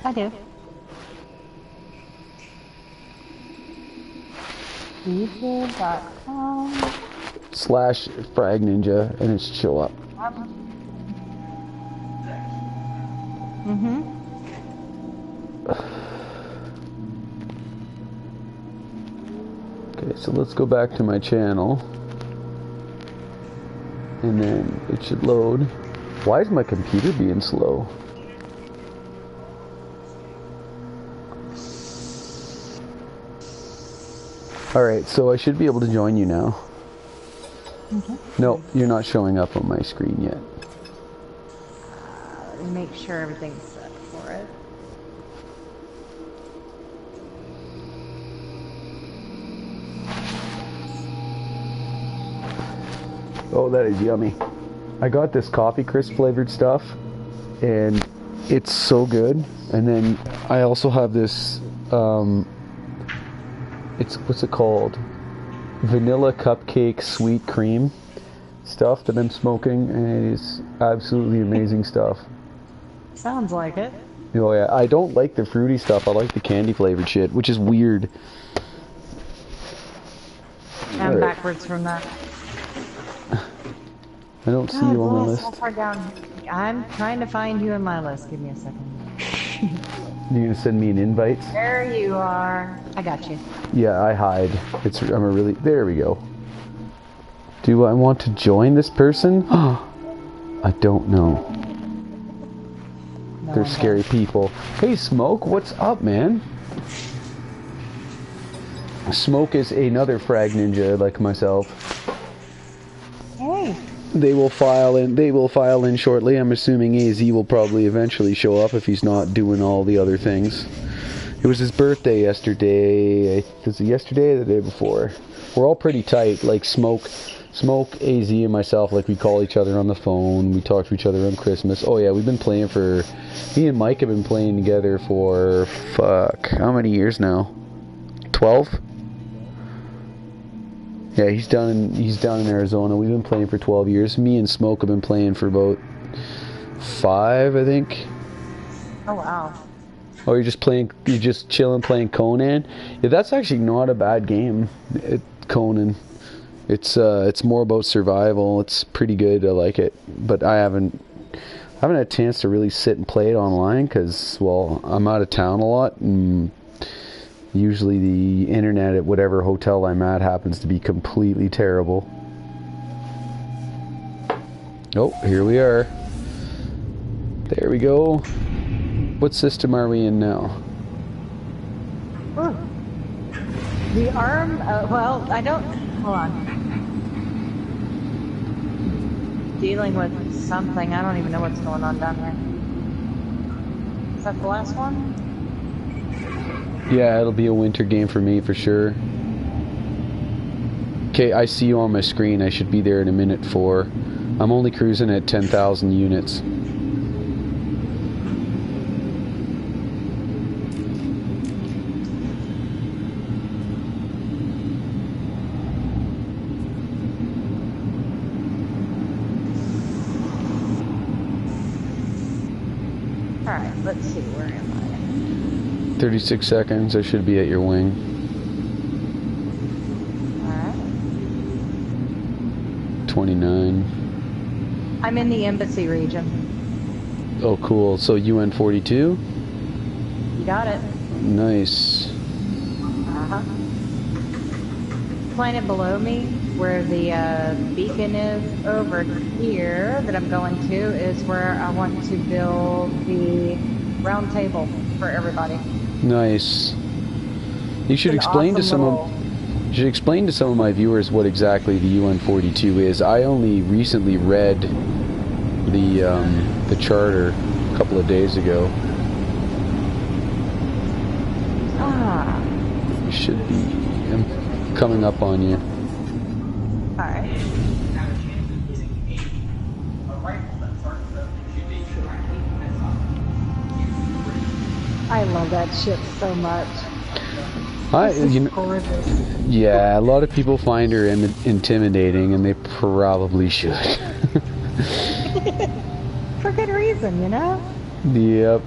I do. YouTube.com /FragNinja and it should show up. Okay, so let's go back to my channel. And then it should load. Why is my computer being slow? Alright, so I should be able to join you now. No, you're not showing up on my screen yet. Let me make sure everything's set for it. Oh, that is yummy. I got this coffee crisp flavored stuff and it's so good. And then I also have this what's it called? Vanilla cupcake sweet cream stuff that I'm smoking, and it is absolutely amazing stuff. Sounds like it. Oh yeah, I don't like the fruity stuff. I like the candy flavored shit, which is weird. I'm backwards from that. I don't see you on the list. So far down. I'm trying to find you in my list. Give me a second. You're gonna send me an invite? There you are. I got you. Yeah, I hide. There we go. Do I want to join this person? I don't know. They're scary people. Hey, Smoke, what's up, man? Smoke is another frag ninja like myself. Hey. They will file in shortly. I'm assuming AZ will probably eventually show up if he's not doing all the other things. It was his birthday yesterday. Was it yesterday or the day before? We're all pretty tight, like Smoke, AZ, and myself. Like, we call each other on the phone. We talk to each other on Christmas. Oh yeah, we've been playing for... Me and Mike have been playing together for... Fuck, how many years now? 12? Yeah, he's down in Arizona. We've been playing for 12 years. Me and Smoke have been playing for about 5, I think. Oh wow. Oh, you're just chilling playing Conan? Yeah, that's actually not a bad game. Conan. It's more about survival. It's pretty good. I like it, but I haven't had a chance to really sit and play it online because, well, I'm out of town a lot, and usually the internet at whatever hotel I'm at happens to be completely terrible. Oh, here we are. There we go. What system are we in now? Ooh. The arm, well, I don't, hold on. Dealing with something, I don't even know what's going on down there. Is that the last one? Yeah, it'll be a winter game for me for sure. Okay, I see you on my screen. I should be there in a minute 4. I'm only cruising at 10,000 units. Alright, let's see, where am I? 36 seconds, I should be at your wing. Alright. 29. I'm in the embassy region. Oh, cool. So UN 42? You got it. Nice. Uh-huh. Planet below me, where the beacon is over here that I'm going to, is where I want to build the round table for everybody. Nice. You should explain to some of my viewers what exactly the UN 42 is. I only recently read the charter a couple of days ago. Ah. You should be coming up on you. Alright. I love that ship so much. Yeah, a lot of people find her intimidating, and they probably should. For good reason, you know? Yep.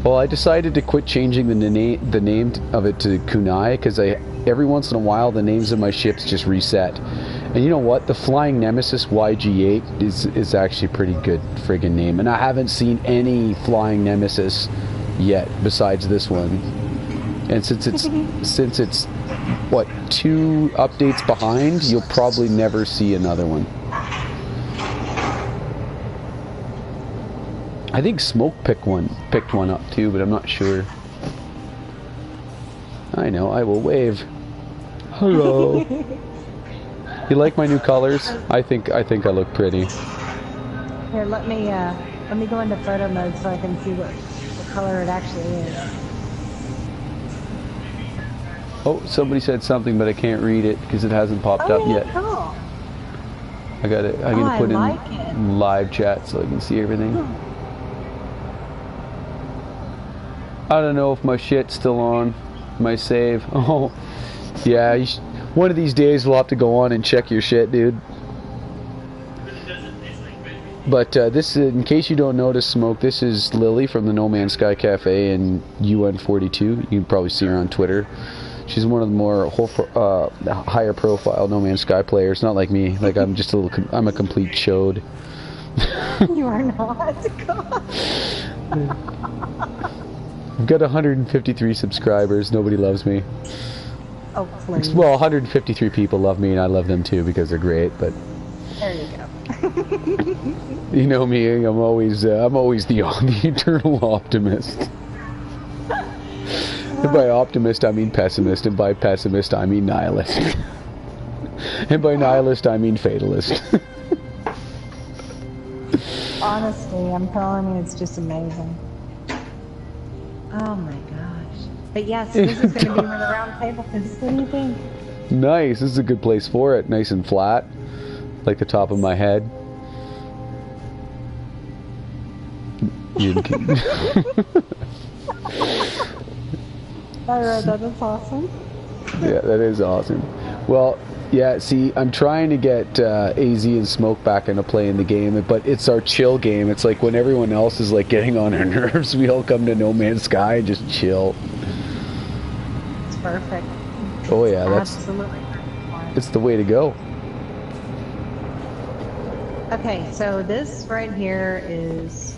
Well, I decided to quit changing the name of it to Kunai because every once in a while the names of my ships just reset. And you know what? The Flying Nemesis YG8 is actually a pretty good friggin' name. And I haven't seen any Flying Nemesis yet besides this one. And since it's what, 2 updates behind, you'll probably never see another one. I think Smoke picked one up too, but I'm not sure. I know, I will wave. Hello. You like my new colors? I think I look pretty. Here, let me go into photo mode so I can see what color it actually is. Oh, somebody said something, but I can't read it because it hasn't popped up yet. Cool. I got it. I'm gonna put in live chat so I can see everything. I don't know if my shit's still on. My save. Oh, yeah. One of these days we'll have to go on and check your shit, dude. But this, in case you don't notice, Smoke, this is Lily from the NoMansSky Cafe in UN42. You can probably see her on Twitter. She's one of the more higher profile NoMansSky players. Not like me. Like I'm just I'm a complete chode. You are not. God. I've got 153 subscribers. Nobody loves me. Oh, please. Well, 153 people love me, and I love them too because they're great. But there you go. you know me. I'm always the eternal optimist. And by optimist, I mean pessimist, and by pessimist, I mean nihilist. And by nihilist, I mean fatalist. Honestly, I'm telling you, it's just amazing. Oh my gosh. But yes, this is going to be where the round table is. What do you think? Nice. This is a good place for it. Nice and flat. Like the top of my head. Alright, that is awesome. Yeah, that is awesome. Well, yeah, see, I'm trying to get AZ and Smoke back into playing the game, but it's our chill game. It's like when everyone else is like getting on our nerves, we all come to NoMansSky and just chill. It's perfect. Oh yeah, that's absolutely perfect. It's the way to go. Okay, so this right here is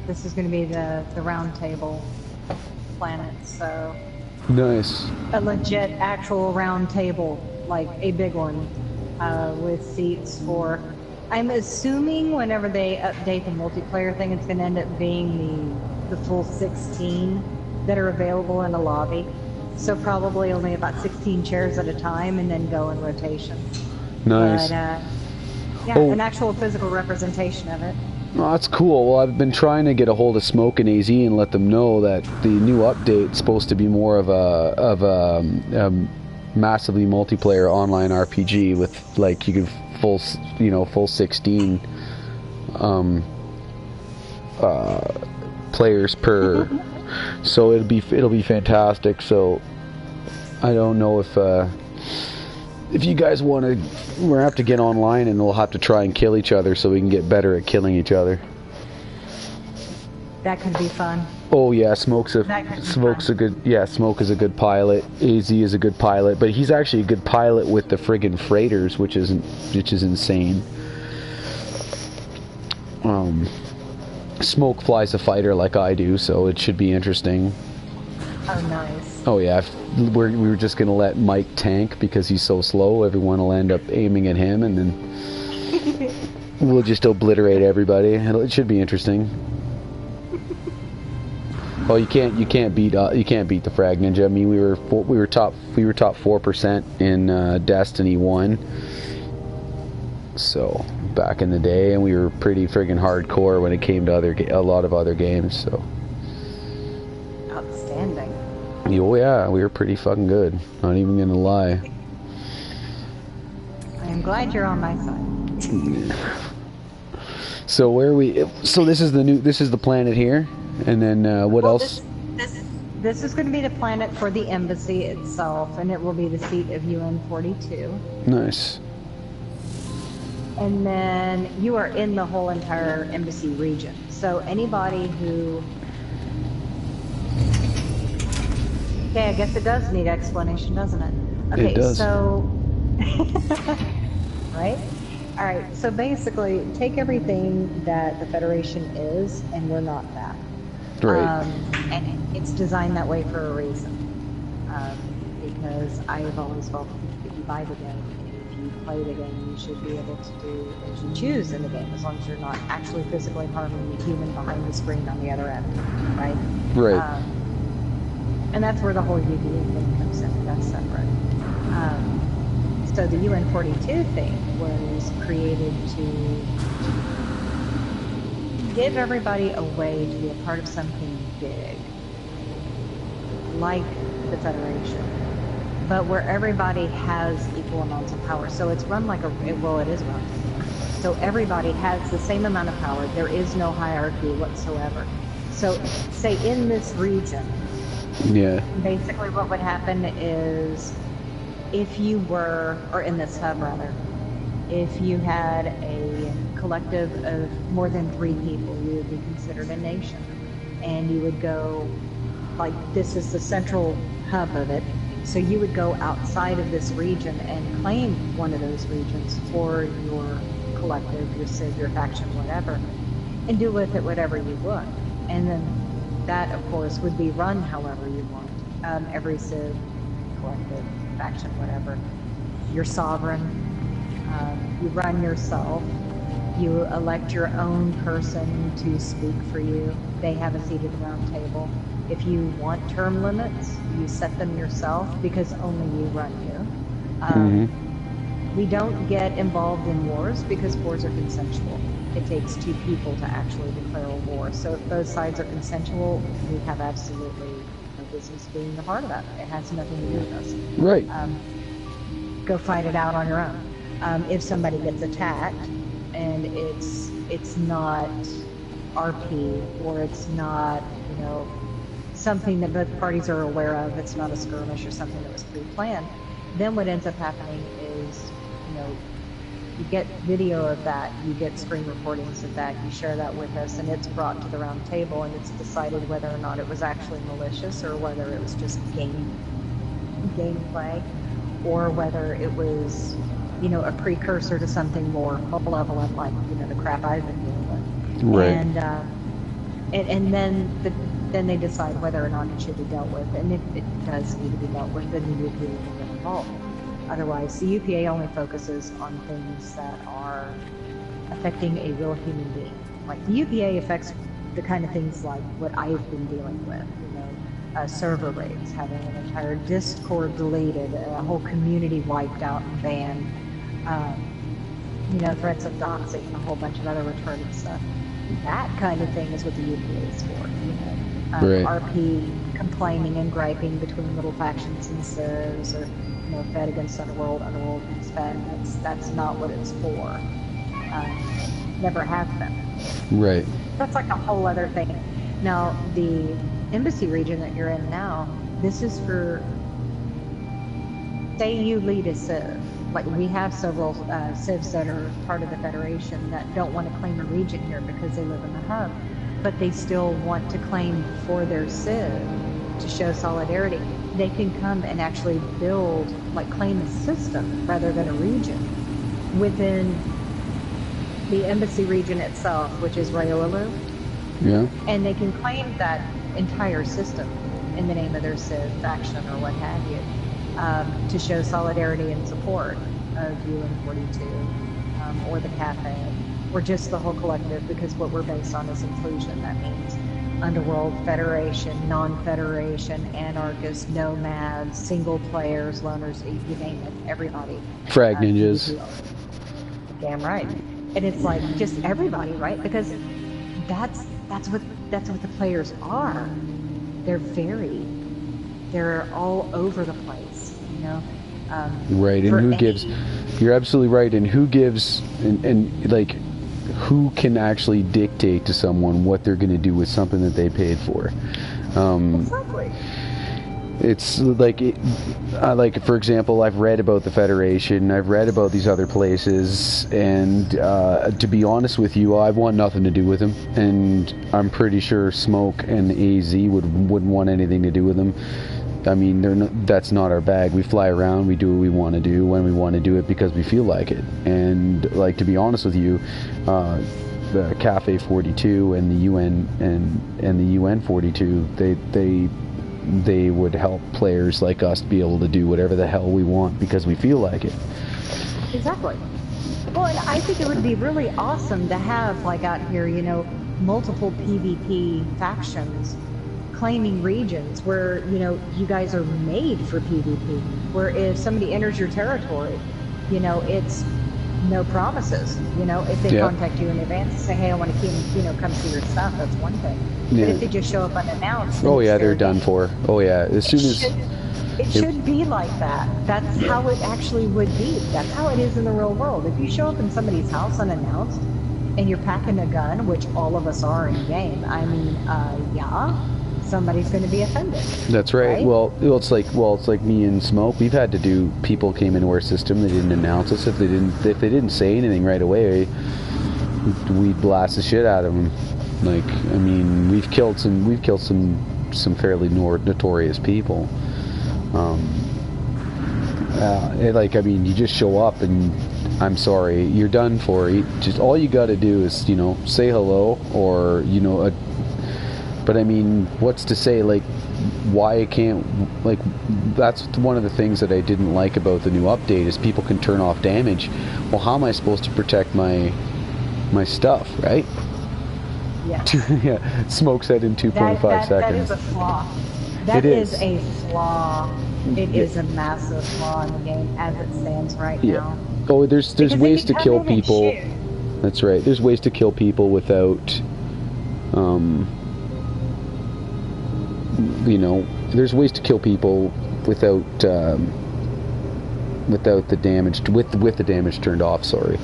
going to be the round table planet. So nice. A legit actual round table. Like a big one with seats for, I'm assuming whenever they update the multiplayer thing, it's going to end up being the full 16 that are available in the lobby. So probably only about 16 chairs at a time and then go in rotation. Nice. But, yeah, an actual physical representation of it. Oh, that's cool. Well, I've been trying to get a hold of Smoke and AZ and let them know that the new update's supposed to be more of a massively multiplayer online RPG with like you can full 16 players per. So it'll be fantastic. So I don't know if you guys want to, we're gonna have to get online and we'll have to try and kill each other so we can get better at killing each other. That could be fun. Oh yeah, Smoke is a good pilot. AZ is a good pilot, but he's actually a good pilot with the friggin' freighters, which is insane. Smoke flies a fighter like I do, so it should be interesting. Oh, nice. Oh yeah, we were just gonna let Mike tank because he's so slow. Everyone will end up aiming at him, and then we'll just obliterate everybody. It should be interesting. Well, you can't beat the FragNinja. I mean, we were top 4% in Destiny 1. So back in the day, and we were pretty friggin' hardcore when it came to a lot of other games. So outstanding. Oh yeah, we were pretty fucking good. Not even gonna lie. I am glad you're on my side. So where are we? So this is the planet here. And then what else? This is going to be the planet for the embassy itself, and it will be the seat of UN42. Nice. And then you are in the whole entire embassy region. So anybody who Okay, I guess it does need explanation, doesn't it? Okay, It does. so... right? Alright, so basically, take everything that the Federation is, and we're not that. Right. And it's designed that way for a reason. Because I've always felt that if you buy the game, if you play the game, you should be able to do as you choose in the game, as long as you're not actually physically harming the human behind the screen on the other end, right? Right. And that's where the whole UBA thing comes in. That's separate. So the UN-42 thing was created to give everybody a way to be a part of something big, like the Federation, but where everybody has equal amounts of power. So it's run like well, it is run. So everybody has the same amount of power. There is no hierarchy whatsoever. So, say in this region, Yeah. basically what would happen is, if you were, or in this hub rather, if you had a collective of more than 3 people, you would be considered a nation. And you would go, like, this is the central hub of it, so you would go outside of this region and claim one of those regions for your collective, your civ, your faction, whatever, and do with it whatever you want. And then that, of course, would be run however you want. Every civ, collective, faction, whatever. You're sovereign. You run yourself. You elect your own person to speak for you. They have a seat at the round table. If you want term limits, you set them yourself, because only you run you. We don't get involved in wars because wars are consensual. It takes 2 people to actually declare a war. So if both sides are consensual, we have absolutely no business being a part of that. It has nothing to do with us. Right. Go fight it out on your own. If somebody gets attacked and it's not RP, or it's not, you know, something that both parties are aware of, it's not a skirmish or something that was pre-planned, then what ends up happening is, you know, you get video of that, you get screen recordings of that, you share that with us, and it's brought to the round table, and it's decided whether or not it was actually malicious, or whether it was just gameplay, or whether it was, you know, a precursor to something more malevolent, like, you know, the crap I've been dealing with. Right. And then they decide whether or not it should be dealt with, and if it does need to be dealt with, then the UPA will get involved. Otherwise, the UPA only focuses on things that are affecting a real human being. Like, the UPA affects the kind of things like what I've been dealing with, you know, server raids, having an entire Discord deleted, a whole community wiped out and banned, you know, threats of doxing, and a whole bunch of other retarded stuff. That kind of thing is what the UPA is for, you know. Right. RP complaining and griping between little factions and civs, or, you know, Fed against Underworld, Underworld against Fed. That's not what it's for. Never has been. Right. That's like a whole other thing. Now, the embassy region that you're in now, this is for, say you lead a civ. Like, we have several civs that are part of the Federation that don't want to claim a region here because they live in the hub, but they still want to claim for their civ to show solidarity. They can come and actually build, like, claim a system rather than a region within the embassy region itself, which is Raiolalu. Yeah. And they can claim that entire system in the name of their civ faction or what have you, to show solidarity and support of UN-42, or the cafe, or just the whole collective, because what we're based on is inclusion. That means Underworld, Federation, non-Federation, anarchists, nomads, single players, loners, you name it, everybody. FragNinjas. Damn right. And it's like, just everybody, right? Because that's what the players are. They're all over the place, you know. Right, and who gives? You're absolutely right. And who gives? And like, who can actually dictate to someone what they're going to do with something that they paid for? Exactly. It's like, like, for example, I've read about the Federation, I've read about these other places, and to be honest with you, I want nothing to do with them, and I'm pretty sure Smoke and AZ wouldn't want anything to do with them, I mean, that's not our bag. We fly around, we do what we want to do when we want to do it because we feel like it. And like, to be honest with you, the Cafe 42 and the UN and the UN 42, they would help players like us be able to do whatever the hell we want because we feel like it. Exactly. Well, and I think it would be really awesome to have, like, out here, you know, multiple PvP factions claiming regions where, you know, you guys are made for PvP, where if somebody enters your territory, you know, it's no promises. You know, if they contact you in advance and say, hey, I want to come see your stuff, that's one thing. But if they just show up unannounced, oh yeah, they're done for. Oh yeah, as soon as it should be like that. That's how it actually would be. That's how it is in the real world. If you show up in somebody's house unannounced and you're packing a gun, which all of us are in game, I mean, somebody's going to be offended. That's right. Well, it's like me and Smoke. We've had to do. People came into our system. They didn't announce us. If they didn't say anything right away, we blast the shit out of them. Like, I mean, we've killed some fairly notorious people. Like, I mean, you just show up and I'm sorry, you're done for. Just all you got to do is, you know, say hello, or, you know, but I mean, what's to say, like, why it can't, like, that's one of the things that I didn't like about the new update is people can turn off damage. Well, how am I supposed to protect my stuff, right? Yes. Yeah, Smoke said in 2.5 seconds. That is a flaw. That is a flaw. It is a massive flaw in the game as it stands right now. Oh, there's ways to kill people. That's right. There's ways to kill people without, you know, there's ways to kill people without the damage, with the damage turned off. Sorry.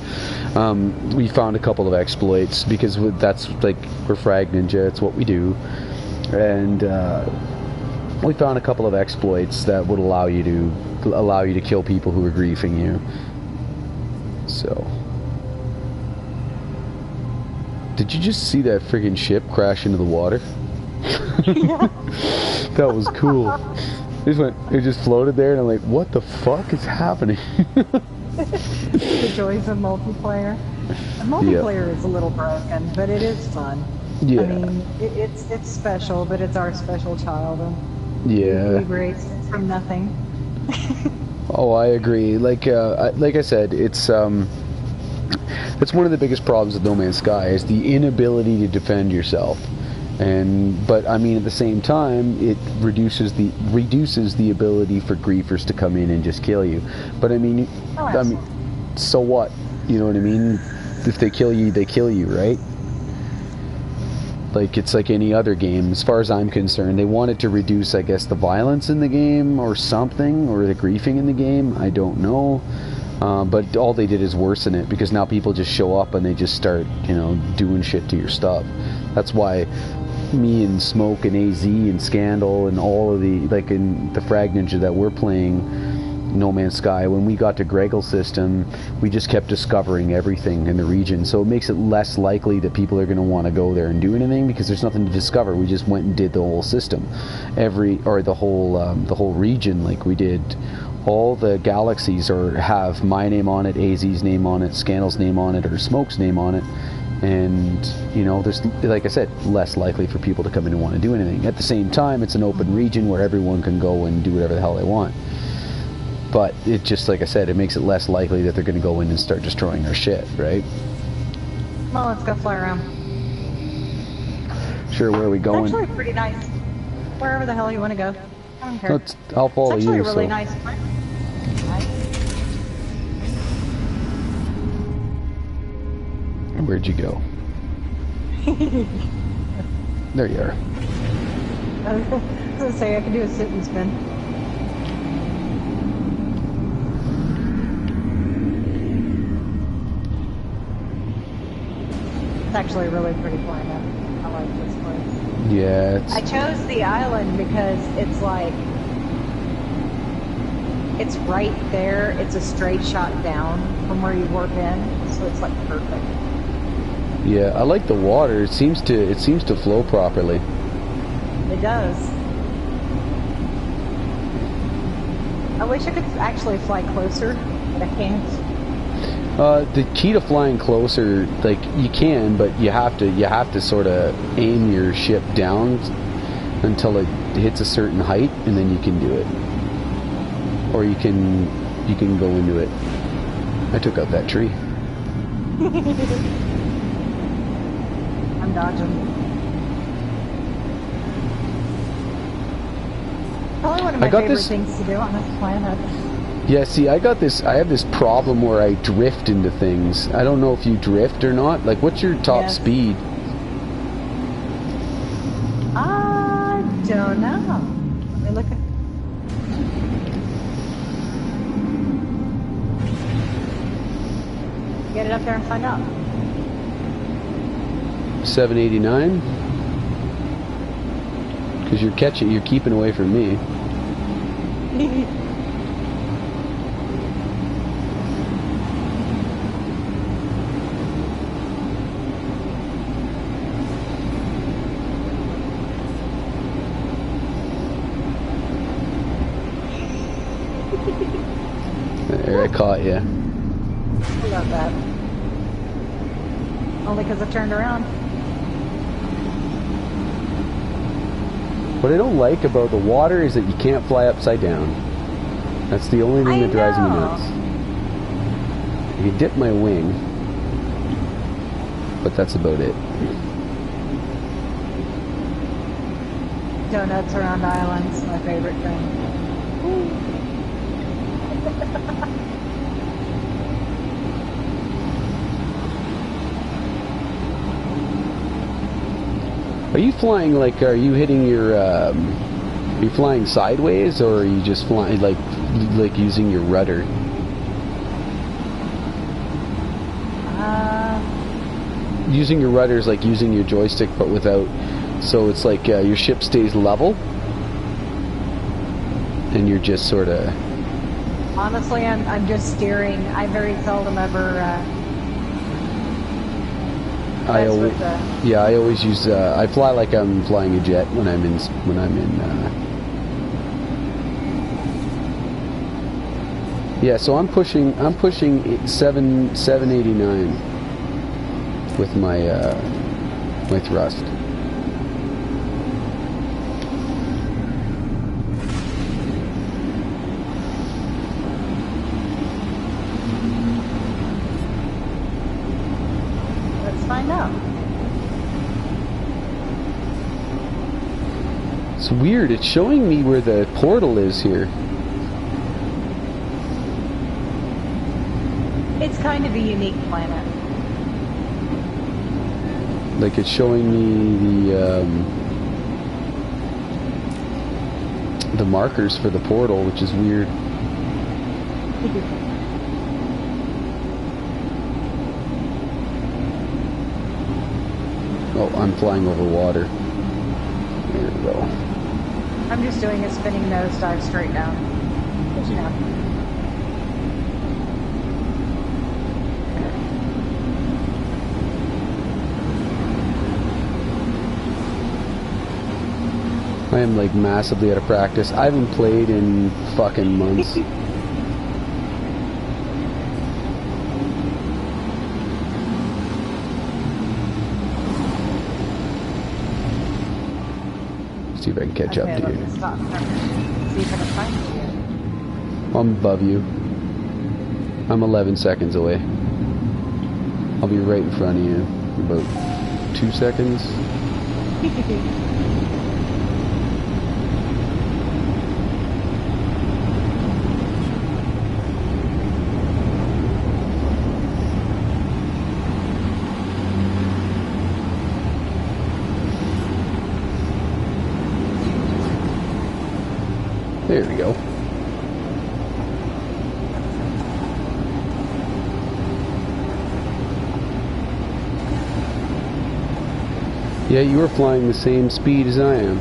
We found a couple of exploits because that's, like, we're FragNinja. It's what we do, and we found a couple of exploits that would allow you to kill people who are griefing you. So, did you just see that friggin' ship crash into the water? Yeah. That was cool. It just floated there, and I'm like, what the fuck is happening? The joys of multiplayer. Multiplayer is a little broken, but it is fun. Yeah. I mean, it's special, but it's our special child, and we raised it from nothing. Oh, I agree. Like I said, it's one of the biggest problems with NoMansSky is the inability to defend yourself. But I mean, at the same time, it reduces the ability for griefers to come in and just kill you. But I mean, so what? You know what I mean? If they kill you, they kill you, right? Like, it's like any other game, as far as I'm concerned. They wanted to reduce, I guess, the violence in the game or something, or the griefing in the game. I don't know. But all they did is worsen it, because now people just show up and they just start, you know, doing shit to your stuff. That's why me and Smoke and AZ and Scandal and all of the, like, in the FragNinja that we're playing, NoMansSky, when we got to Gregel's system, we just kept discovering everything in the region. So it makes it less likely that people are going to want to go there and do anything, because there's nothing to discover. We just went and did the whole system, the whole region. Like, we did all the galaxies, or have my name on it, AZ's name on it, Scandal's name on it, or Smoke's name on it. And, you know, there's, like I said, less likely for people to come in and want to do anything. At the same time, it's an open region where everyone can go and do whatever the hell they want. But it just, like I said, it makes it less likely that they're going to go in and start destroying our shit, right? Well, let's go fly around. Sure, where are we going? It's actually pretty nice. Wherever the hell you want to go. I don't care. I'll follow you. It's actually a really nice place. Where'd you go? There you are. I was going to say, I can do a sit and spin. It's actually a really pretty planet. I like this place. Yeah, I chose the island because it's like, it's right there. It's a straight shot down from where you warp in, so it's like perfect. Yeah, I like the water. It seems to flow properly. It does. I wish I could actually fly closer, but I can't. The key to flying closer, like you can, but you have to sort of aim your ship down until it hits a certain height, and then you can do it. Or you can go into it. I took out that tree. I'm dodging. Probably one of my favorite things to do on this planet. Yeah, see, I have this problem where I drift into things. I don't know if you drift or not. Like, what's your top speed? I don't know. Let me look at... Get it up there and find out. 789? Because you're keeping away from me. There, I caught you. I love that. Only because I turned around. What I don't like about the water is that you can't fly upside down. That's the only thing that drives me nuts. I can dip my wing, but that's about it. Donuts around islands, my favorite thing. Are you flying are you hitting your, are you flying sideways, or are you just flying, like using your rudder? Using your rudder is like using your joystick, but without, so it's like your ship stays level, and you're just sort of... Honestly, I'm just steering. I very seldom ever... I always use. I fly like I'm flying a jet when I'm in. Yeah, so I'm pushing 789 with my my thrust. Find out. It's weird. It's showing me where the portal is here. It's kind of a unique planet. Like it's showing me the markers for the portal, which is weird. Oh, I'm flying over water. There we go. I'm just doing a spinning nosedive straight down. But you know. I am like massively out of practice. I haven't played in fucking months. See if I can catch up to you. Stop. See if I can find you. I'm above you. I'm 11 seconds away. I'll be right in front of you in about 2 seconds. There we go. Yeah, you were flying the same speed as I am.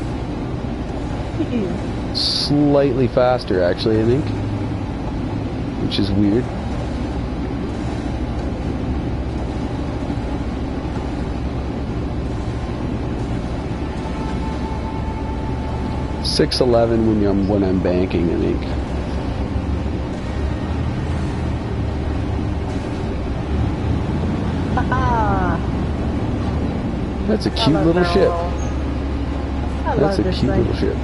Slightly faster, actually, I think. Which is weird. .611 when I'm banking, I think. That's a cute little ship. That's a cute little ship.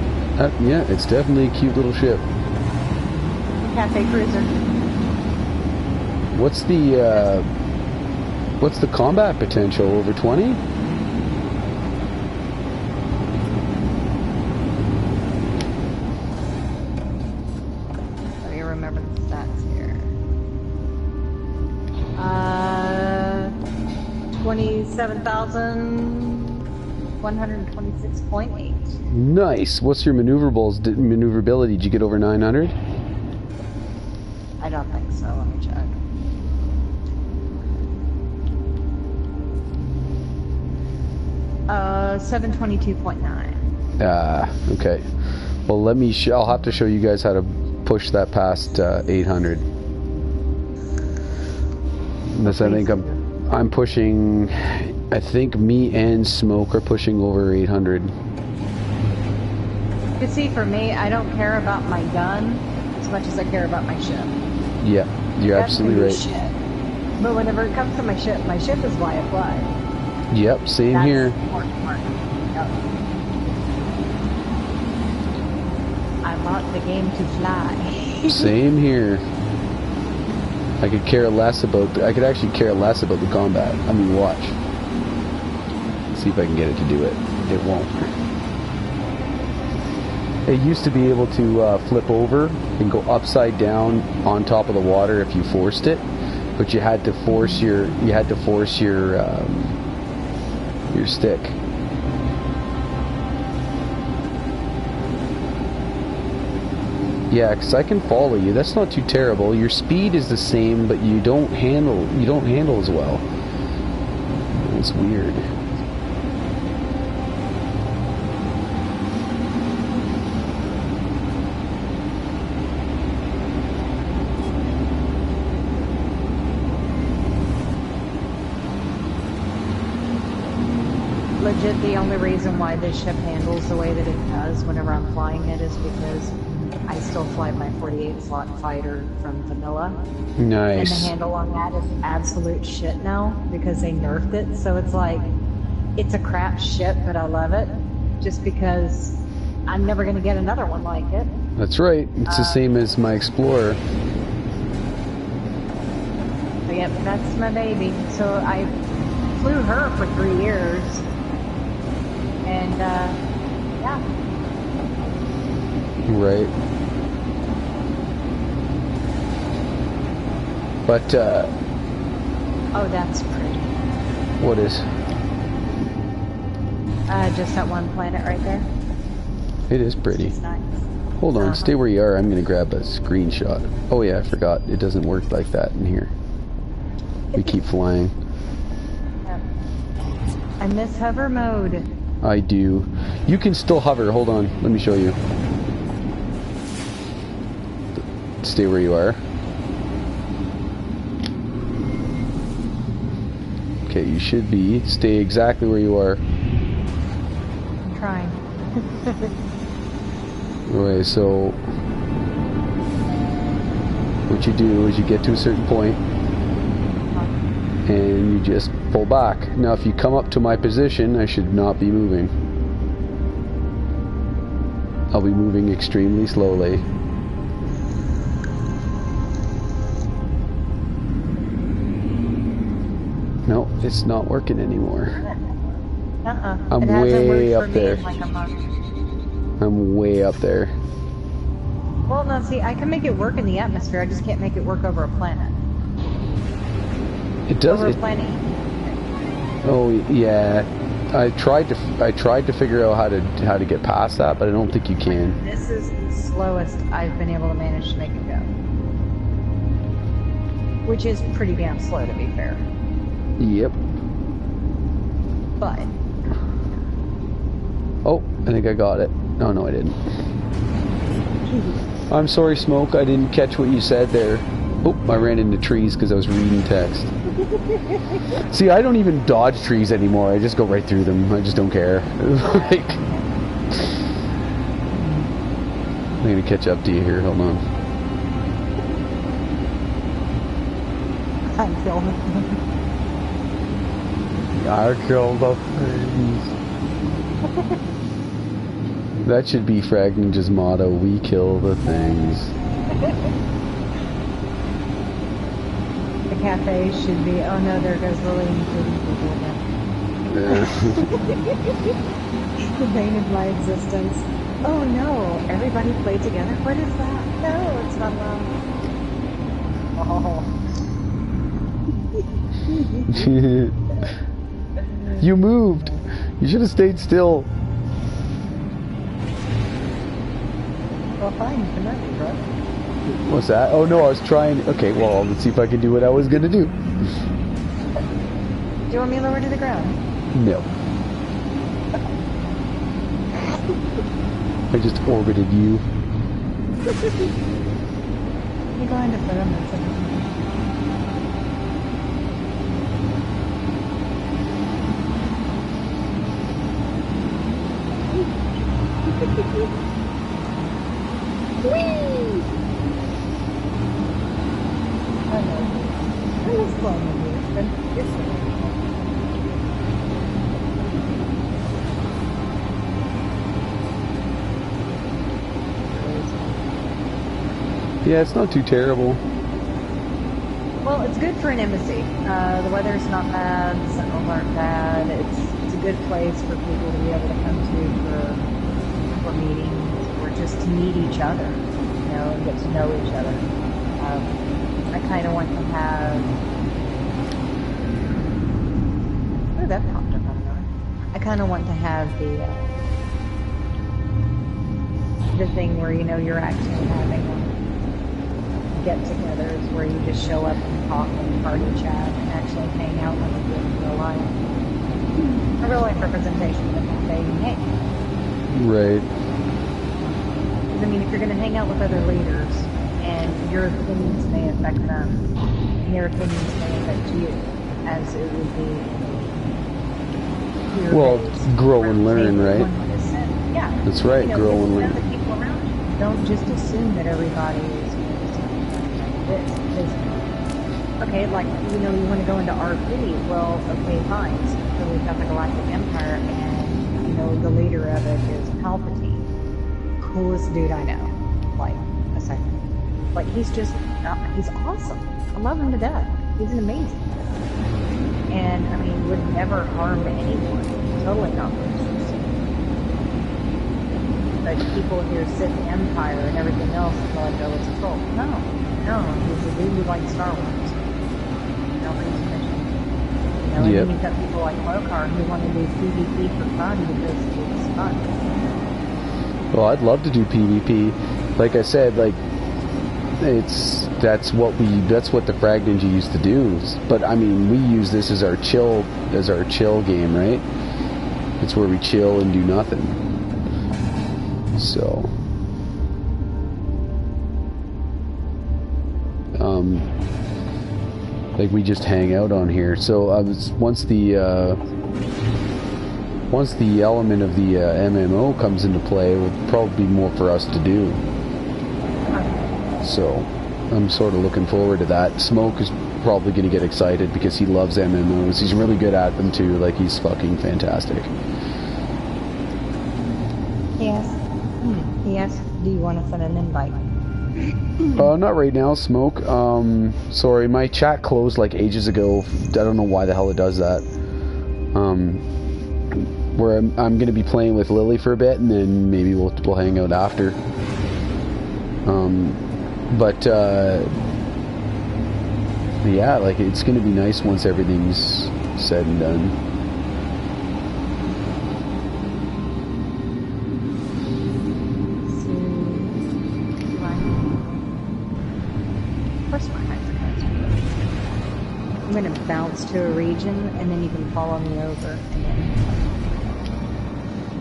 Yeah, it's definitely a cute little ship. Cafe cruiser. What's the combat potential? Over 20? Let me remember the stats here. 27,126.8. Nice. What's your maneuverability? Did you get over 900? I don't think so. Let me check. Uh, 722.9. Okay. Well, let me. I'll have to show you guys how to push that past 800. Unless I think I'm pushing. I think me and Smoke are pushing over 800. You see, for me, I don't care about my gun as much as I care about my ship. Yeah, you're absolutely right. Shit. But whenever it comes to my ship is why I fly. Yep, same That's here. the important part. Yep. I bought the game to fly. Same here. I could actually care less about the combat. I mean, watch. See if I can get it to do it. It won't. It used to be able to flip over and go upside down on top of the water if you forced it, but you had to force your stick. Yeah, because I can follow you. That's not too terrible. Your speed is the same, but you don't handle as well. It's weird. Legit, the only reason why this ship handles the way that it does whenever I'm flying it is because I still fly my 48 slot fighter from vanilla. Nice. And the handle on that is absolute shit now because they nerfed it. So it's like, it's a crap ship, but I love it just because I'm never going to get another one like it. That's right. It's the same as my Explorer. So yep, that's my baby. So I flew her for 3 years. And, yeah. Right. But, oh, that's pretty. what is? Just that one planet right there. It is pretty. It's nice. Hold on, stay where you are. I'm going to grab a screenshot. Oh yeah, I forgot. It doesn't work like that in here. We keep flying. Yep. I miss hover mode. I do. You can still hover. Hold on. Let me show you. Stay where you are. Okay, you should be. Stay exactly where you are. I'm trying. Okay, so what you do is you get to a certain point and you just pull back. Now if you come up to my position, I should not be moving. I'll be moving extremely slowly. No, it's not working anymore. I'm way up there. I'm way up there. Well, no, see, I can make it work in the atmosphere. I just can't make it work over a planet. It does. Over a planet. Oh yeah, I tried to figure out how to get past that, but I don't think you can. This is the slowest I've been able to manage to make it go, which is pretty damn slow, to be fair. Yep. But. Oh, I think I got it. Oh, no, I didn't. I'm sorry, Smoke. I didn't catch what you said there. Oh, I ran into trees because I was reading text. See, I don't even dodge trees anymore. I just go right through them. I just don't care. Like, I'm going to catch up to you here. Hold on. I'm filming. I killed the things. That should be FragNinja's motto, we kill the things. The cafe should be, oh no, there goes Lily including people again. The bane of my existence. Oh no, everybody play together? What is that? No, it's not love. Oh. You moved. You should have stayed still. Well, fine, you can let me, bro. What's that? Oh no, I was trying. Okay, well, let's see if I can do what I was gonna do. Do you want me lower to the ground? No. I just orbited you. You're going to put on this. Whee! I know. I was fun with you. You're silly. Yeah, it's not too terrible. Well, it's good for an embassy. The weather's not bad, the signals aren't bad. It's a good place for people to be able to come to for meetings or just to meet each other, you know, and get to know each other. I kind of want to have. Oh, that popped up on there. I kind of want to have the thing where, you know, you're actually having get-togethers where you just show up and talk and party chat and actually hang out like you do in real life. A real life representation of the cafe you hang. Right. Because I mean, if you're going to hang out with other leaders and your opinions may affect them, and their opinions may affect you, as it would be. Well, grow and learn, right? Yeah. That's right, you know, grow and learn. The people around you. Don't just assume that everybody is this. Okay, like, you know, you want to go into RP, well, okay, fine. So we've got the Galactic Empire, and, you know, the leader of it is Palpatine. Coolest dude I know. Like, a second. Like, he's just, he's awesome. I love him to death. He's amazing. And, I mean, would never harm anyone. Totally not racist. But people here sit the Empire and everything else and feel like, oh, it's a troll. No, he's a dude who likes Star Wars. You know, he's mission. You know, and then you've got people like Lokar who want to do PvP for fun because it's fun. Well, I'd love to do PvP. Like I said, like that's what the FragNinja used to do. But I mean, we use this as our chill game, right? It's where we chill and do nothing. So. Like we just hang out on here. So once the element of the MMO comes into play, it will probably be more for us to do. So I'm sort of looking forward to that. Smoke is probably going to get excited because he loves MMOs. He's really good at them too. Like, he's fucking fantastic. Yes. Do you want to send an invite? Not right now, Smoke. Sorry, my chat closed like ages ago. I don't know why the hell it does that. Where I'm going to be playing with Lily for a bit, and then maybe we'll hang out after. Yeah, like, it's going to be nice once everything's said and done. I'm going to bounce to a region, and then you can follow me over. And then...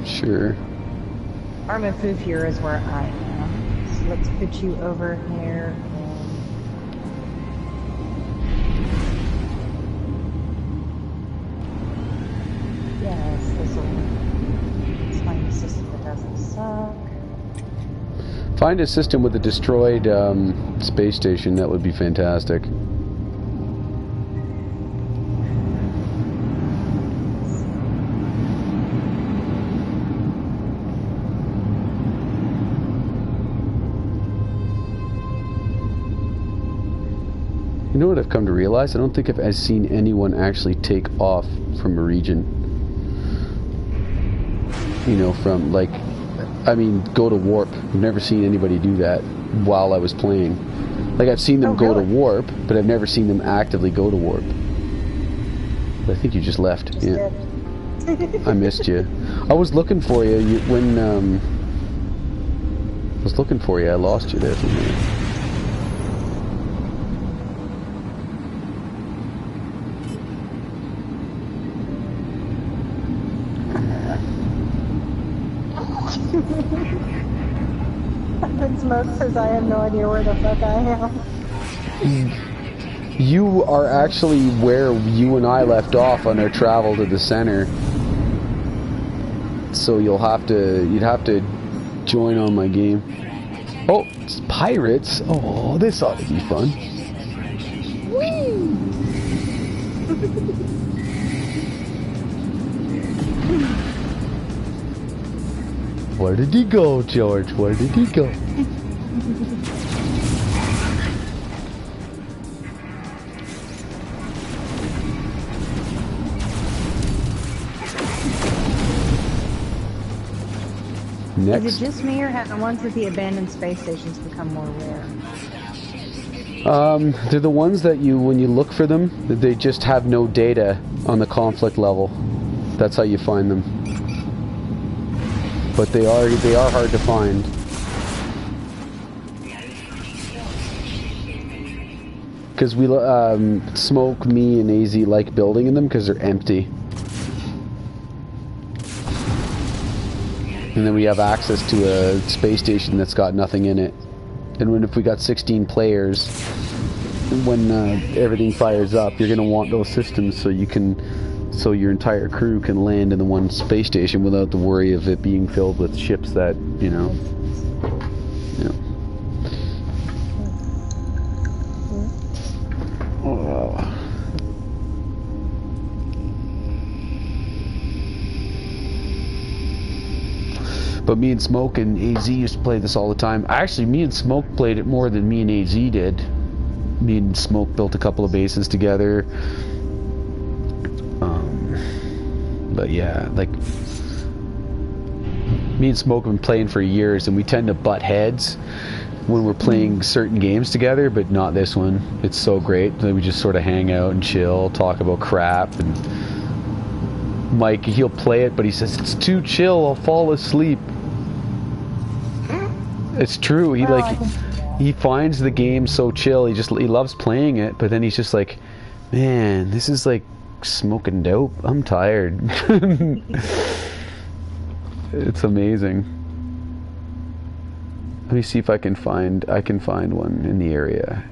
Sure. Armafufur is where I am. So let's put you over here. Yes, this will... Let's find a system that doesn't suck. Find a system with a destroyed space station. That would be fantastic. You know what I've come to realize? I don't think I've seen anyone actually take off from a region. You know, from like, I mean, go to warp. I've never seen anybody do that while I was playing. Like, I've seen them go to warp, but I've never seen them actively go to warp. But I think you just left. Yeah. I missed you. I was looking for you, when I was looking for you. I lost you there for a minute. Smoke says I have no idea where the fuck I am. You are actually where you and I left off on our travel to the center. So you'd have to join on my game. Oh, it's pirates. Oh, this ought to be fun. Whee! Where did he go, George? Where did he go? Next. Is it just me, or have the ones at the abandoned space stations become more rare? They're the ones that when you look for them, they just have no data on the conflict level. That's how you find them. But they are hard to find. Because we Smoke, me, and AZ like building in them because they're empty. And then we have access to a space station that's got nothing in it. And if we got 16 players, when everything fires up, you're going to want those systems so your entire crew can land in the one space station without the worry of it being filled with ships that, you know. Yeah. Oh. But me and Smoke and AZ used to play this all the time. Actually, me and Smoke played it more than me and AZ did. Me and Smoke built a couple of bases together. But yeah, like, me and Smoke have been playing for years, and we tend to butt heads when we're playing certain games together, but not this one. It's so great that we just sort of hang out and chill, talk about crap, and Mike, he'll play it, but he says, it's too chill, I'll fall asleep. It's true. He finds the game so chill. He loves playing it, but then he's just like, man, this is like smoking dope. I'm tired. It's amazing. Let me see if I can find one in the area.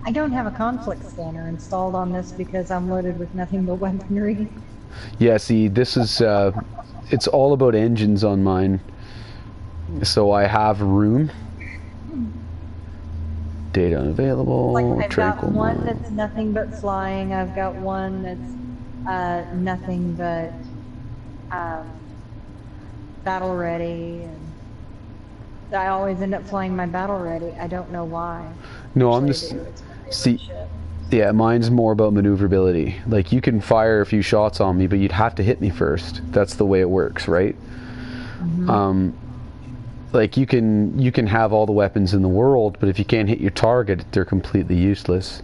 I don't have a conflict scanner installed on this because I'm loaded with nothing but weaponry. Yeah, see, this is it's all about engines on mine. So I have room. Data unavailable. Like, I've got one mode. that's nothing but flying. I've got one that's nothing but battle ready. And I always end up flying my battle ready. I don't know why. No, I'm just see. Yeah, mine's more about maneuverability. Like, you can fire a few shots on me, but you'd have to hit me first. That's the way it works, right? Mm-hmm. Like, you can have all the weapons in the world, but if you can't hit your target, they're completely useless.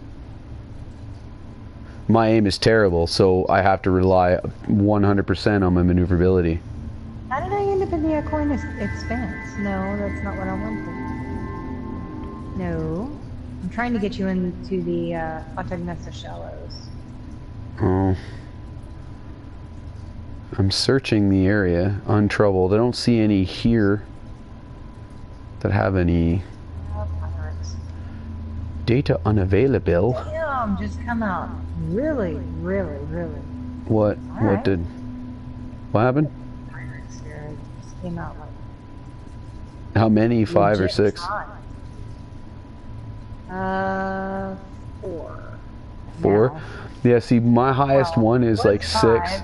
My aim is terrible, so I have to rely 100% on my maneuverability. How did I end up in the Aquarian Expanse? No, that's not what I wanted. No. I'm trying to get you into the FragNinja Shallows. Oh. I'm searching the area, untroubled. I don't see any here that have any data unavailable. Damn, just come out. Really, really, really. What? All right. What happened? Pirates here just came out like. How many? 5 or 6? 4. 4? Now. Yeah, see, my highest one is like 6.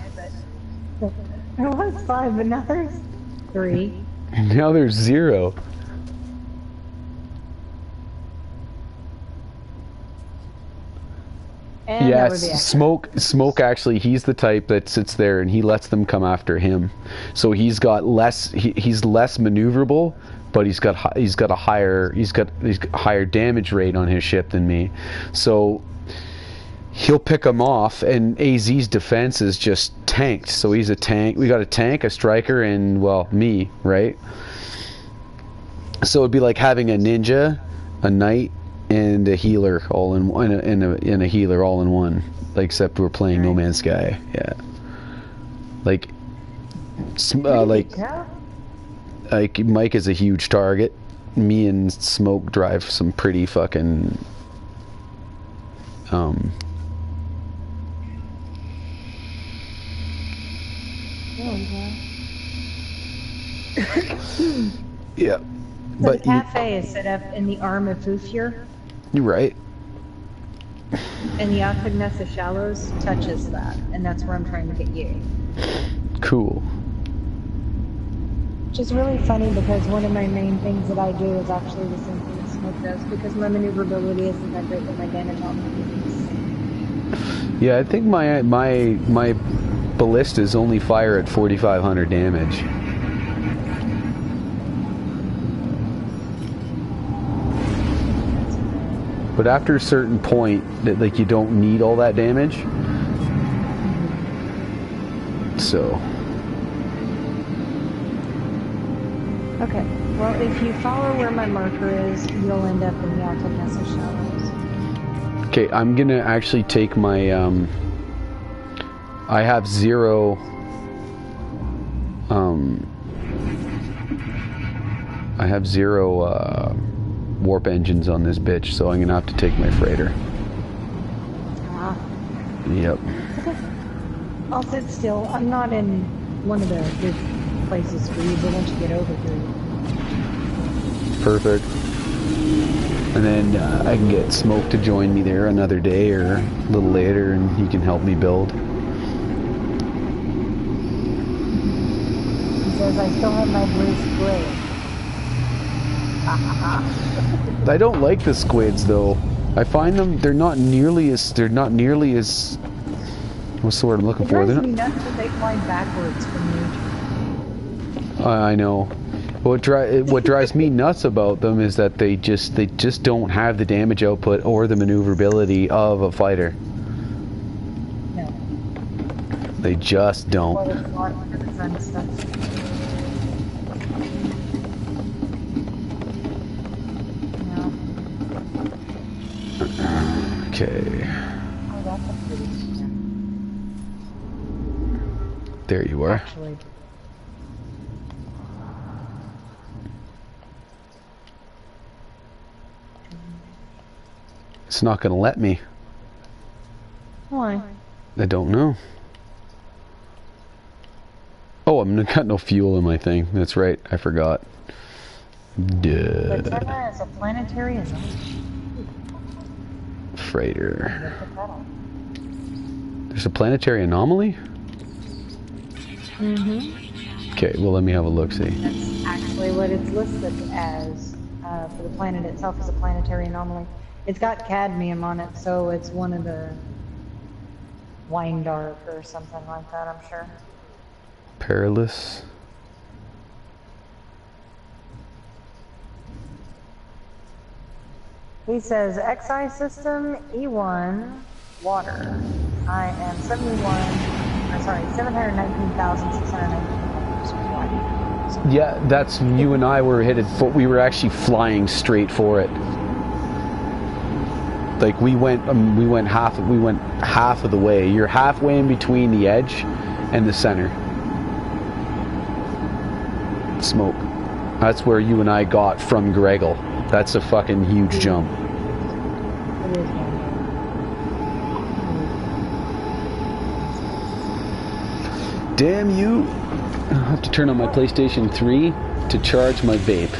It was 5, but now there's 3. Now there's 0. that would be Yes, Smoke actually, he's the type that sits there and he lets them come after him. So he's got less, he's less maneuverable, but he's got a higher damage rate on his ship than me. So he'll pick them off, and AZ's defense is just tanked. So he's a tank. We got a tank, a striker, and well, me, right? So it'd be like having a ninja, a knight, and a healer all in one, and a healer all in one. Like, except we're playing NoMansSky. Yeah. Like Mike is a huge target. Me and Smoke drive some pretty fucking yeah. So the cafe is set up in the arm of Fufure. You're right. And the UpNSmoke Shallows touches that, and that's where I'm trying to get you. Cool. Which is really funny because one of my main things that I do is actually the same thing that Smoke does, because my maneuverability isn't that great, but my damage on Yeah, I think my ballistas only fire at 4,500 damage. But after a certain point, that like you don't need all that damage. So. Okay. Well, if you follow where my marker is, you'll end up in the UpNSmoke Shallows. Okay, I'm gonna actually take my I have zero warp engines on this bitch, so I'm gonna have to take my freighter. Ah. Yep. Okay. I'll sit still. I'm not in one of the good places for you, but once you get over here. Perfect. And then I can get Smoke to join me there another day or a little later, and he can help me build. He says I still have my blue squid. I don't like the squids though. I find them, they're not nearly as what's the word I'm looking for? It drives me nuts that they fly backwards from you. I know. What drives me nuts about them is that they just don't have the damage output or the maneuverability of a fighter. No. They just don't. Well, it's not for the fun stuff. Okay. Oh, that's a pretty one. There you are. Actually. It's not going to let me. Why? I don't know. Oh, I've got no fuel in my thing. That's right. I forgot. Duh. But Terra is a planetary anomaly. Freighter. There's a planetary anomaly? Mm-hmm. Okay, well, let me have a look-see. That's actually what it's listed as for the planet itself, as a planetary anomaly. It's got cadmium on it, so it's one of the wine dark or something like that, I'm sure. Perilous. He says, XI system, E1, water. I am 719,619 Yeah, that's, you and I were headed for, we were actually flying straight for it. Like we went half of the way. You're halfway in between the edge and the center. Smoke. That's where you and I got from Gregel. That's a fucking huge jump. It is Damn you. I'll have to turn on my PlayStation 3 to charge my vape.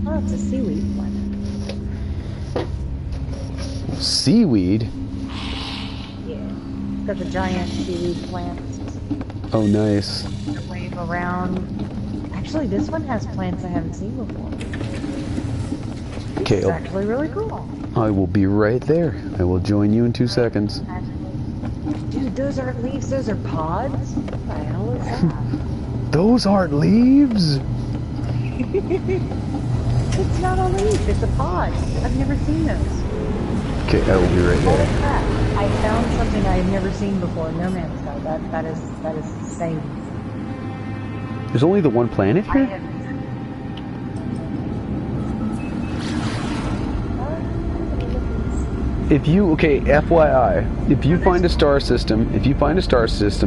Oh, it's a seaweed planet. Seaweed? Yeah. It's got the giant seaweed plants. Oh, nice. That wave around. Actually, this one has plants I haven't seen before. This is actually really cool. I will be right there. I will join you in 2 seconds. Dude, those aren't leaves, those are pods? What the hell is that? Those aren't leaves! It's not a leaf, it's a pod. I've never seen those. Okay, I will be right Holy there. crap. I found something I've never seen before. NoMansSky. That is insane. There's only the one planet here? If you, okay, FYI, if you find a star system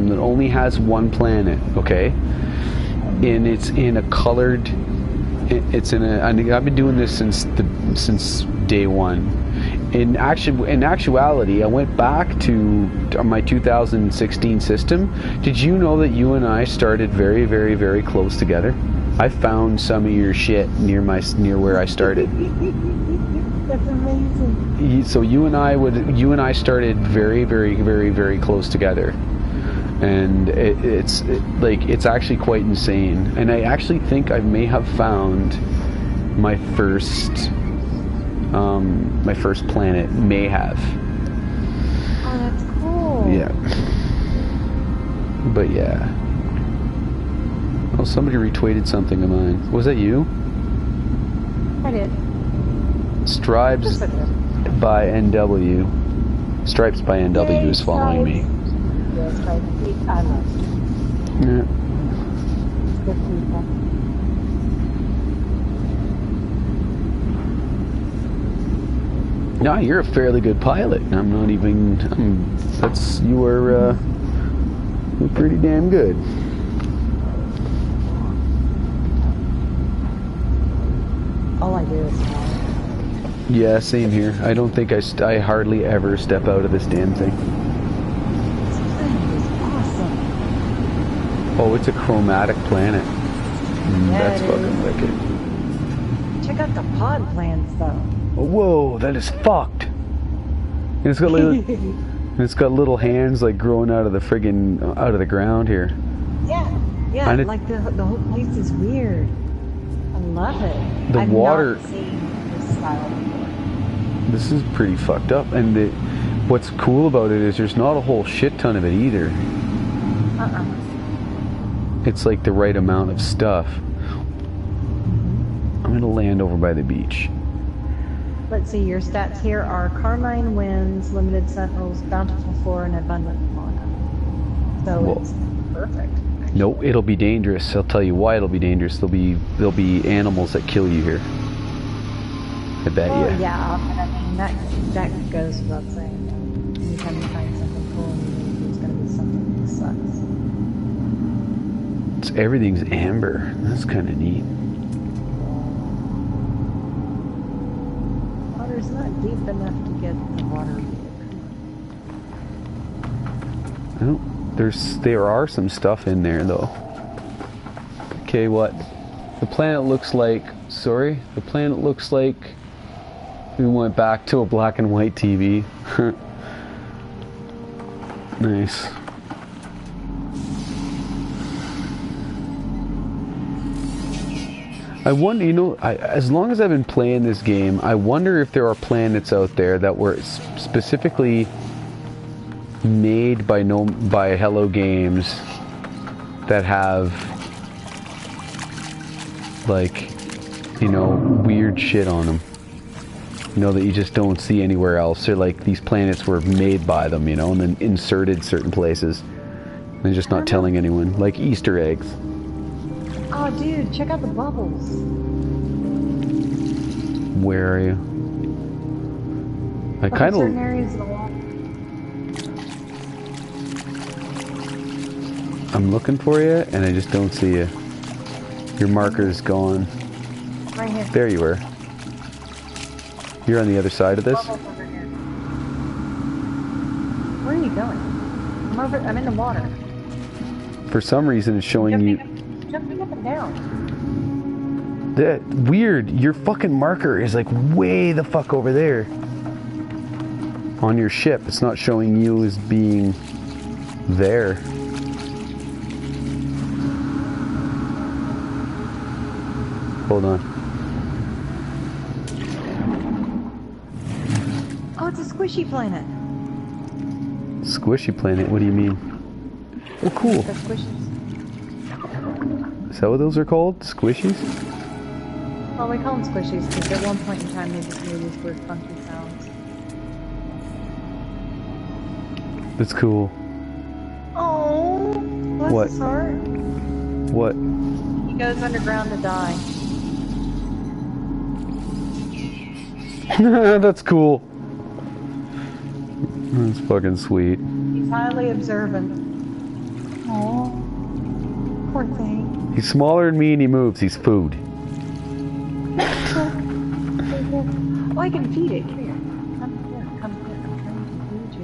that only has one planet, okay, and it's in a colored, I've been doing this since day one. In actuality, I went back to my 2016 system. Did you know that you and I started very, very, very close together? I found some of your shit near where I started. That's amazing. So you and I started very, very, very, very close together, and it's actually quite insane. And I actually think I may have found my first planet. May have. Oh, that's cool. Yeah. But yeah. Oh, somebody retweeted something of mine. Was that you? I did. Stripes by NW. Stripes by NW is following me. Yes, I love it. Yeah. Good feedback. No, you're a fairly good pilot. I'm not even. You're pretty damn good. All I do is fly. Yeah, same here. I don't think I hardly ever step out of this damn thing. This thing is awesome. Oh, it's a chromatic planet. That's fucking wicked. Check out the pod plans, though. Whoa, that is fucked. And it's got little hands like growing out of the ground here. Yeah. Like the whole place is weird. I love it. The water. I've not seen this style before. This is pretty fucked up. And what's cool about it is there's not a whole shit ton of it either. It's like the right amount of stuff. I'm gonna land over by the beach. Let's see, your stats here are carmine winds, limited sentinels, bountiful flora, and abundant fauna. So it's perfect. Actually. Nope, it'll be dangerous. I'll tell you why it'll be dangerous. There'll be animals that kill you here. I bet you. Yeah, but I mean that goes without saying. Anytime you find something cool, there's gonna be something that sucks. Everything's amber. That's kind of neat. Water's not deep enough to get the water. Oh, there are some stuff in there though. Okay, what? The planet looks like. Sorry, the planet looks like. We went back to a black and white TV. Nice. I wonder, as long as I've been playing this game, I wonder if there are planets out there that were specifically made by Hello Games that have, like, weird shit on them. That you just don't see anywhere else. Or like these planets were made by them, and then inserted certain places. And they're just not telling anyone. Like Easter eggs. Oh, dude, check out the bubbles. Where are you? I kind of. Certain areas of the water. I'm looking for you, and I just don't see you. Your marker is gone. Right here. There you were. You're on the other side of this? Bubbles over here. Where are you going? I'm in the water. For some reason, it's showing Jumping up and down. That weird. Your fucking marker is like way the fuck over there. On your ship, it's not showing you as being there. Hold on. squishy planet. Squishy planet? What do you mean? Oh, cool. They're squishies. Is that what those are called? Squishies? Well, we call them squishies because at one point in time they just made these weird funky sounds. That's cool. Oh, bless What? his heart. What? He goes underground to die. That's cool. That's fucking sweet. He's highly observant. Oh, poor thing. He's smaller than me and he moves. He's food. Oh, I can feed it. Come here. Come here. Come here. I'm trying to feed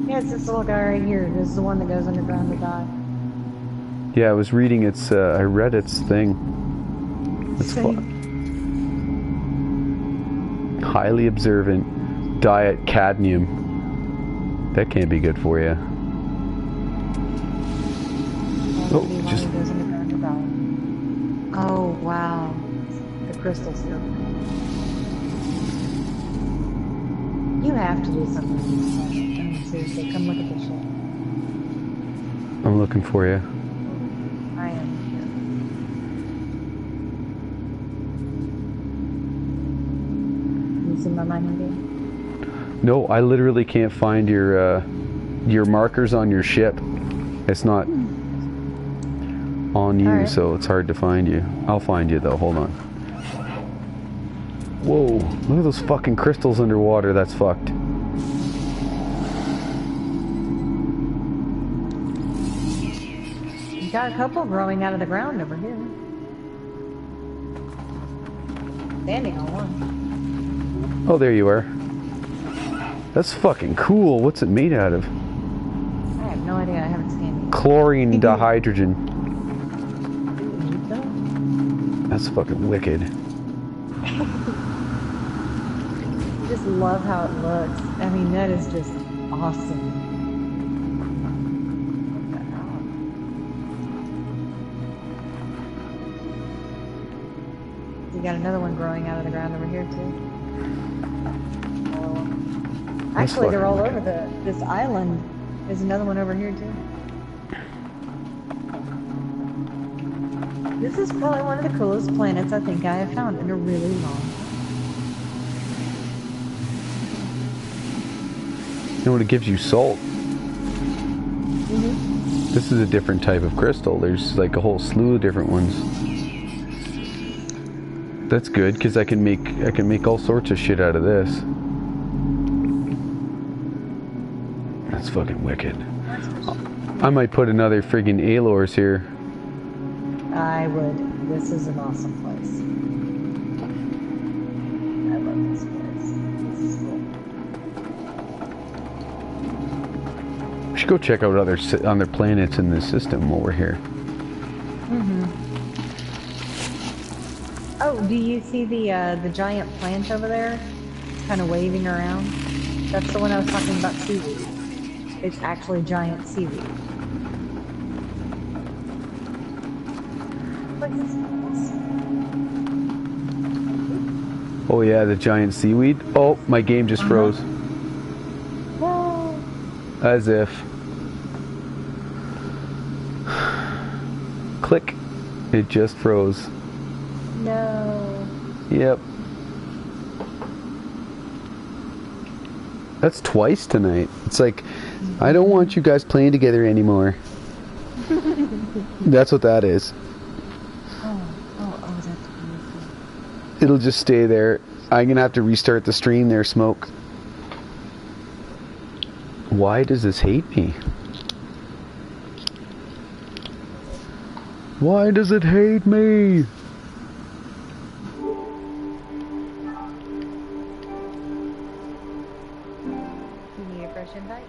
you. Yeah, it's this little guy right here. This is the one that goes underground to die. Yeah, I was reading its, I read its thing. It's highly observant. Diet cadmium. That can't be good for you. Oh, just... Oh, wow. The crystals here. You have to do something with this stuff. I mean, seriously, come look at this shit. I'm looking for you. I am here. You see my mining game? No, I literally can't find your markers on your ship. It's not on you, right. so it's hard to find you. I'll find you though, hold on. Whoa, look at those fucking crystals underwater, that's fucked. You got a couple growing out of the ground over here. Standing on one. Oh, there you are. That's fucking cool. What's it made out of? I have no idea, I haven't seen it. Chlorine dihydrogen. That's fucking wicked. I just love how it looks. I mean, that is just awesome. You got another one growing out of the ground over here too. Actually, they're all over this island. There's another one over here too. This is probably one of the coolest planets I think I have found in a really long time. You know what, it gives you salt. Mm-hmm. This is a different type of crystal. There's like a whole slew of different ones. That's good because I can make all sorts of shit out of this. That's fucking wicked. I might put another friggin' Alors here. I would. This is an awesome place. I love this place. This is cool. We should go check out other planets in this system while we're here. Mm-hmm. Oh, do you see the giant plant over there? It's kind of waving around. That's the one I was talking about, seaweed. It's actually giant seaweed. Oh yeah, the giant seaweed. Oh, my game just froze. Whoa. As if. Click. It just froze. No. Yep. That's twice tonight. It's like, I don't want you guys playing together anymore. That's what that is. Oh, that's beautiful. It'll just stay there. I'm gonna have to restart the stream there, Smoke. Why does this hate me? Why does it hate me? You need a fresh invite?